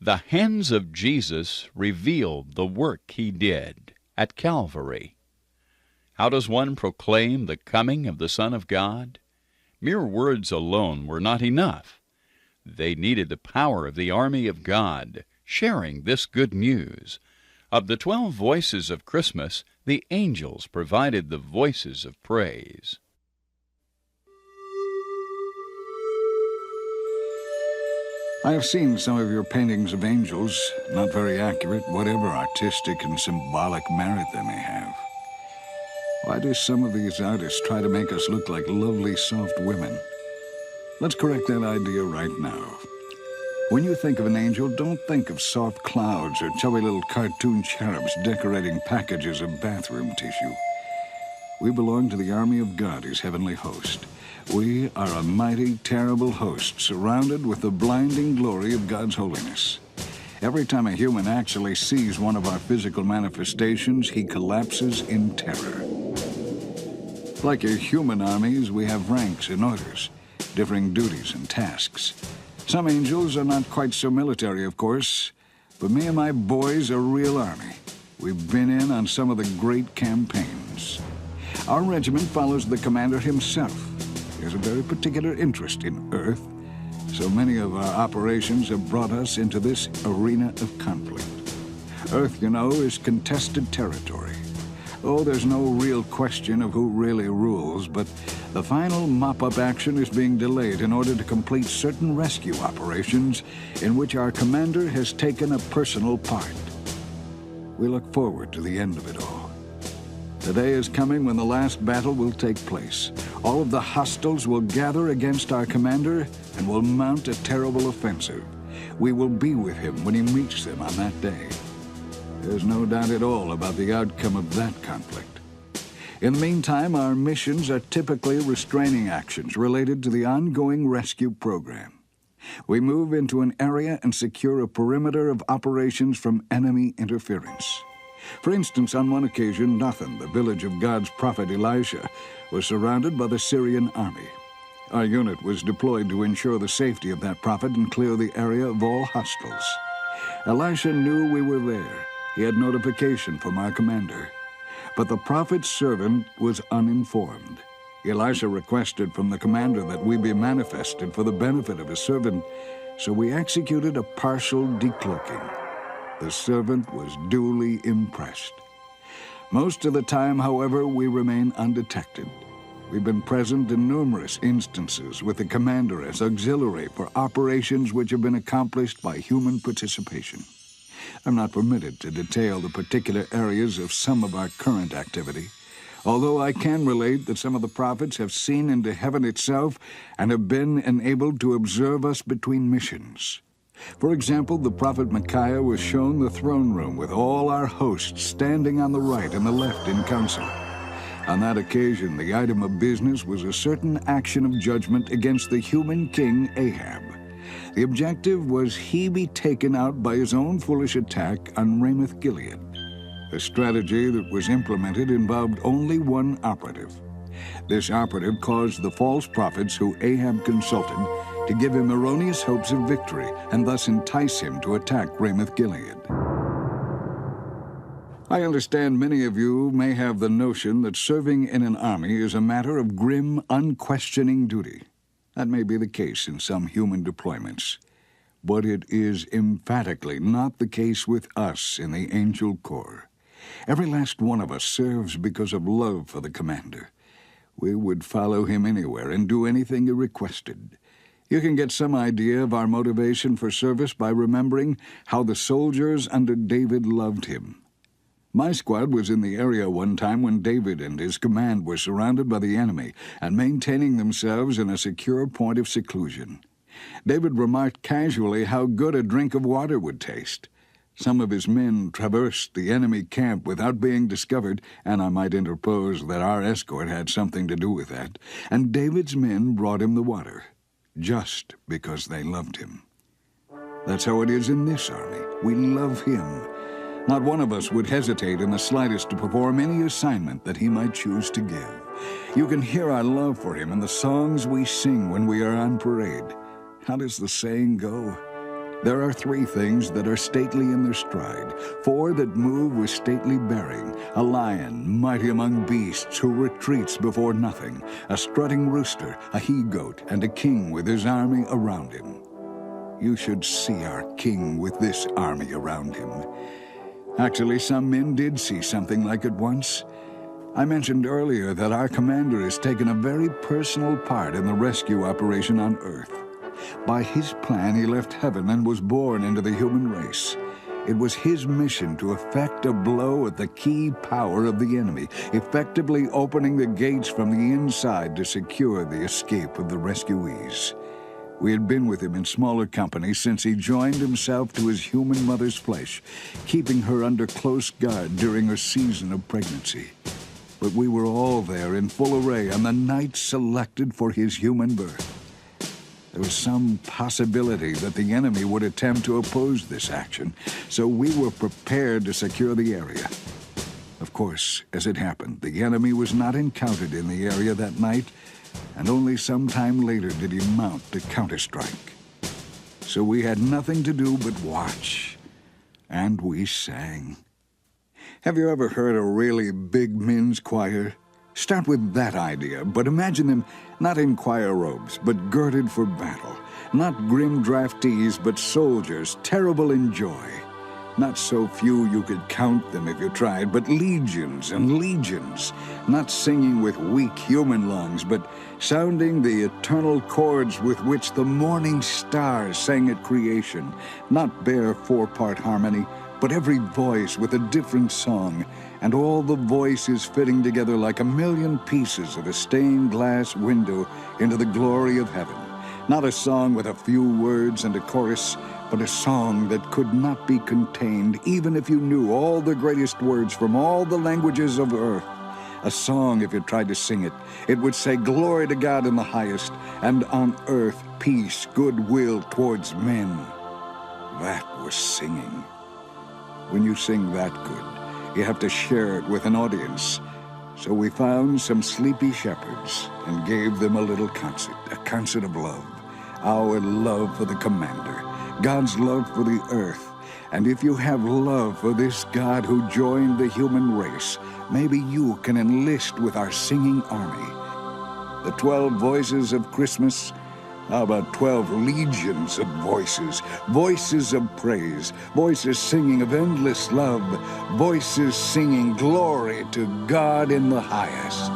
The hands of Jesus revealed the work he did at Calvary. How does one proclaim the coming of the Son of God? Mere words alone were not enough. They needed the power of the army of God, sharing this good news. Of the 12 voices of Christmas, the angels provided the voices of praise. I have seen some of your paintings of angels, not very accurate, whatever artistic and symbolic merit they may have. Why do some of these artists try to make us look like lovely, soft women? Let's correct that idea right now. When you think of an angel, don't think of soft clouds or chubby little cartoon cherubs decorating packages of bathroom tissue. We belong to the army of God, his heavenly host. We are a mighty, terrible host, surrounded with the blinding glory of God's holiness. Every time a human actually sees one of our physical manifestations, he collapses in terror. Like your human armies, we have ranks and orders, differing duties and tasks. Some angels are not quite so military, of course, but me and my boys are a real army. We've been in on some of the great campaigns. Our regiment follows the commander himself. He has a very particular interest in Earth, so many of our operations have brought us into this arena of conflict. Earth, you know, is contested territory. Oh, there's no real question of who really rules, but the final mop-up action is being delayed in order to complete certain rescue operations in which our commander has taken a personal part. We look forward to the end of it all. The day is coming when the last battle will take place. All of the hostiles will gather against our commander and will mount a terrible offensive. We will be with him when he meets them on that day. There's no doubt at all about the outcome of that conflict. In the meantime, our missions are typically restraining actions related to the ongoing rescue program. We move into an area and secure a perimeter of operations from enemy interference. For instance, on one occasion, Dothan, the village of God's prophet Elisha, was surrounded by the Syrian army. Our unit was deployed to ensure the safety of that prophet and clear the area of all hostiles. Elisha knew we were there. He had notification from our commander. But the prophet's servant was uninformed. Elisha requested from the commander that we be manifested for the benefit of his servant, so we executed a partial decloaking. The servant was duly impressed. Most of the time, however, we remain undetected. We've been present in numerous instances with the commander as auxiliary for operations which have been accomplished by human participation. I'm not permitted to detail the particular areas of some of our current activity, although I can relate that some of the prophets have seen into heaven itself and have been enabled to observe us between missions. For example, the prophet Micaiah was shown the throne room with all our hosts standing on the right and the left in council. On that occasion, the item of business was a certain action of judgment against the human king Ahab. The objective was he be taken out by his own foolish attack on Ramoth-Gilead. The strategy that was implemented involved only one operative. This operative caused the false prophets who Ahab consulted to give him erroneous hopes of victory and thus entice him to attack Ramoth-Gilead. I understand many of you may have the notion that serving in an army is a matter of grim, unquestioning duty. That may be the case in some human deployments, but it is emphatically not the case with us in the Angel Corps. Every last one of us serves because of love for the commander. We would follow him anywhere and do anything he requested. You can get some idea of our motivation for service by remembering how the soldiers under David loved him. My squad was in the area one time when David and his command were surrounded by the enemy and maintaining themselves in a secure point of seclusion. David remarked casually how good a drink of water would taste. Some of his men traversed the enemy camp without being discovered, and I might interpose that our escort had something to do with that, and David's men brought him the water, just because they loved him. That's how it is in this army. We love him. Not one of us would hesitate in the slightest to perform any assignment that he might choose to give. You can hear our love for him in the songs we sing when we are on parade. How does the saying go? There are 3 things that are stately in their stride, 4 that move with stately bearing, a lion mighty among beasts who retreats before nothing, a strutting rooster, a he-goat, and a king with his army around him. You should see our king with this army around him. Actually, some men did see something like it once. I mentioned earlier that our commander has taken a very personal part in the rescue operation on Earth. By his plan, he left heaven and was born into the human race. It was his mission to effect a blow at the key power of the enemy, effectively opening the gates from the inside to secure the escape of the rescuees. We had been with him in smaller companies since he joined himself to his human mother's flesh, keeping her under close guard during her season of pregnancy. But we were all there in full array on the night selected for his human birth. There was some possibility that the enemy would attempt to oppose this action, so we were prepared to secure the area. Of course, as it happened, the enemy was not encountered in the area that night, and only some time later did he mount the counterstrike. So we had nothing to do but watch, and we sang. Have you ever heard a really big men's choir? Start with that idea, but imagine them not in choir robes, but girded for battle. Not grim draftees, but soldiers, terrible in joy. Not so few you could count them if you tried, but legions and legions. Not singing with weak human lungs, but sounding the eternal chords with which the morning stars sang at creation. Not bare 4-part harmony, but every voice with a different song, and all the voices fitting together like a million pieces of a stained glass window into the glory of heaven. Not a song with a few words and a chorus, but a song that could not be contained even if you knew all the greatest words from all the languages of earth. A song, if you tried to sing it, it would say, "Glory to God in the highest, and on earth peace, goodwill towards men." That was singing. When you sing that good, you have to share it with an audience. So we found some sleepy shepherds and gave them a little concert, a concert of love. Our love for the commander, God's love for the earth. And if you have love for this God who joined the human race, maybe you can enlist with our singing army. The 12 voices of Christmas. How about 12 legions of voices? Voices of praise, voices singing of endless love, voices singing glory to God in the highest.